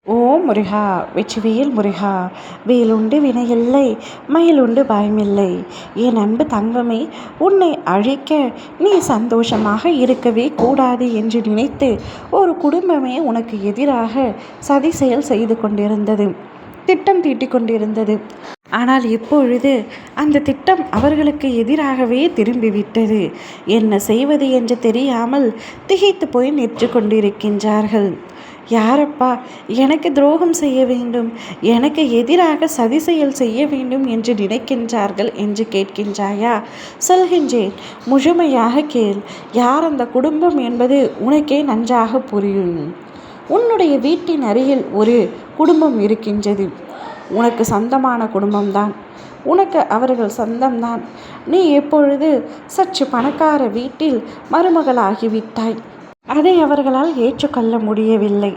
ஓ முருகா! வெற்றிவேல் முருகா! வேலுண்டு வினையில்லை, மயிலுண்டு பயமில்லை. என் அன்பு தங்கமே, உன்னை அழிக்க நீ சந்தோஷமாக இருக்கவே கூடாது என்று நினைத்து ஒரு குடும்பமே உனக்கு எதிராக சதி செயல் செய்து கொண்டிருந்தது, திட்டம் தீட்டிக் கொண்டிருந்தது. ஆனால் இப்பொழுது அந்த திட்டம் அவர்களுக்கு எதிராகவே திரும்பிவிட்டது. என்ன செய்வது என்று தெரியாமல் திகைத்து போய் நின்று கொண்டிருக்கின்றார்கள். யாரப்பா எனக்கு துரோகம் செய்ய வேண்டும், எனக்கு எதிராக சதி செயல் செய்ய வேண்டும் என்று நினைக்கின்றார்கள் என்று கேட்கின்றாயா? சொல்கின்றேன், முழுமையாக கேள். யார் அந்த குடும்பம் என்பது உனக்கே நன்றாக புரியும். உன்னுடைய வீட்டின் அருகில் ஒரு குடும்பம் இருக்கின்றது. உனக்கு சொந்தமான குடும்பம்தான். உனக்கு அவர்கள் சொந்தம்தான். நீ எப்பொழுது சற்று பணக்கார வீட்டில் மருமகளாகிவிட்டாய். அதை அவர்களால் ஏற்றுக்கொள்ள முடியவில்லை.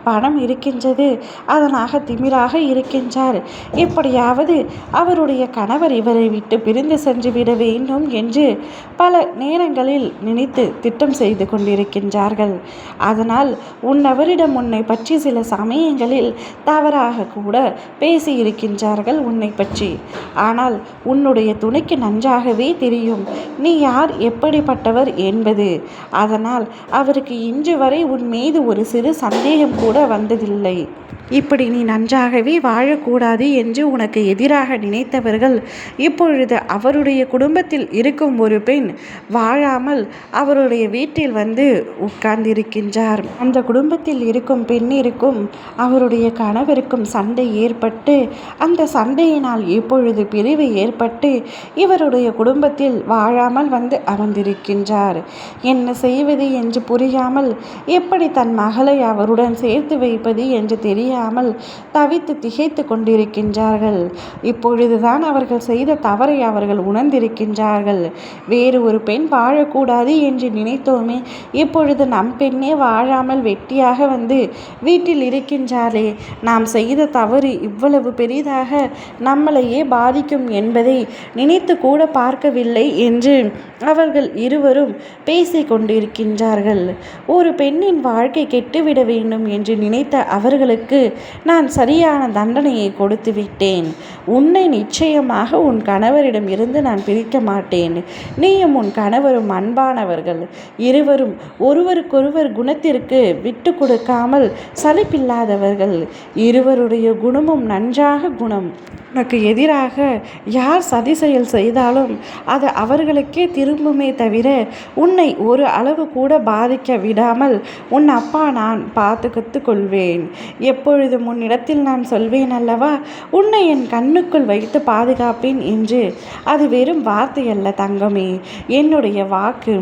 பணம் இருக்கின்றது, அதனாக திமிராக இருக்கின்றார். எப்படியாவது அவருடைய கணவர் இவரை விட்டு பிரிந்து சென்று விட வேண்டும் என்று பல நேரங்களில் நினைத்து திட்டம் செய்து கொண்டிருக்கின்றார்கள். அதனால் உன்னவரிடம் உன்னை பற்றி சில சமயங்களில் தவறாக கூட பேசியிருக்கின்றார்கள் உன்னை பற்றி. ஆனால் உன்னுடைய துணைக்கு நன்றாகவே தெரியும் நீ யார், எப்படிப்பட்டவர் என்பது. அதனால் அவருக்கு இன்று வரை உன் மீது ஒரு சிறு சந்தேகம் கூட வந்ததில்லை. இப்படி நீ நன்றாகவே வாழக்கூடாது என்று உனக்கு எதிராக நினைத்தவர்கள் இப்பொழுது அவருடைய குடும்பத்தில் இருக்கும் ஒரு பெண் வாழாமல் அவருடைய வீட்டில் வந்து உட்கார்ந்திருக்கின்றார். அந்த குடும்பத்தில் இருக்கும் பெண்ணிற்கும் அவருடைய கணவருக்கும் சண்டை ஏற்பட்டு, அந்த சண்டையினால் இப்பொழுது பிரிவு ஏற்பட்டு இவருடைய குடும்பத்தில் வாழாமல் வந்து அமர்ந்திருக்கின்றார். என்ன செய்வது என்று புரியாமல், எப்படி தன் மகளை அவருடன் சேர்த்து வைப்பது என்று தெரியாமல் தவித்து திகைத்து கொண்டிருக்கின்றார்கள். இப்பொழுதுதான் அவர்கள் செய்த தவறை அவர்கள் உணர்ந்திருக்கின்றார்கள். வேறு ஒரு பெண் வாழக்கூடாது என்று நினைத்தோமே, இப்பொழுது நம் பெண்ணே வாழாமல் வெட்டியாக வந்து வீட்டில் இருக்கின்றாரே, நாம் செய்த தவறு இவ்வளவு பெரிதாக நம்மளையே பாதிக்கும் என்பதை நினைத்து கூட பார்க்கவில்லை என்று அவர்கள் இருவரும் பேசி கொண்டிருக்கின்றார்கள். ஒரு பெண்ணின் வாழ்க்கை கெட்டுவிட வேண்டும் என்று நினைத்த அவர்களுக்கு நான் சரியான தண்டனையை கொடுத்து விட்டேன். உன்னை நிச்சயமாக உன் கணவரிடம் இருந்து நான் பிரிக்க மாட்டேன். நீயும் உன் கணவரும் அன்பானவர்கள். இருவரும் ஒருவருக்கொருவர் குணத்திற்கு விட்டு கொடுக்காமல் சலிப்பில்லாதவர்கள். இருவருடைய குணமும் நன்றாக குணம். உனக்கு எதிராக யார் சதி செயல் செய்தாலும் அது அவர்களுக்கே திரும்புமே தவிர உன்னை ஒரு அளவு கூட பாதிக்க விடாமல் உன் அப்பா நான் பார்த்து கொள்வேன். எப்பொழுதும் உன்னிடத்தில் நான் சொல்வேன் அல்லவா, உன்னை என் கண்ணுக்குள் வைத்து பாதுகாப்பேன் என்று. அது வெறும் வார்த்தை அல்ல தங்கமே, என்னுடைய வாக்கு.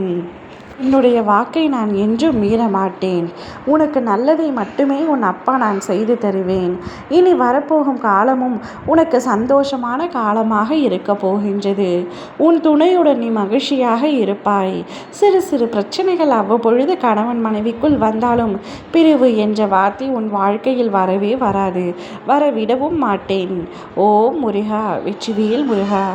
என்னுடைய வாக்கை நான் என்றும் மீற மாட்டேன். உனக்கு நல்லதை மட்டுமே உன் அப்பா நான் செய்து தருவேன். இனி வரப்போகும் காலமும் உனக்கு சந்தோஷமான காலமாக இருக்க போகின்றது. உன் துணையுடன் நீ மகிழ்ச்சியாக இருப்பாய். சிறு சிறு பிரச்சனைகள் அவ்வப்பொழுது கணவன் மனைவிக்குள் வந்தாலும் பிரிவு என்ற வார்த்தை உன் வாழ்க்கையில் வரவே வராது. வரவிடவும் மாட்டேன். ஓ முருகா! வெற்றிவேல் முருகா!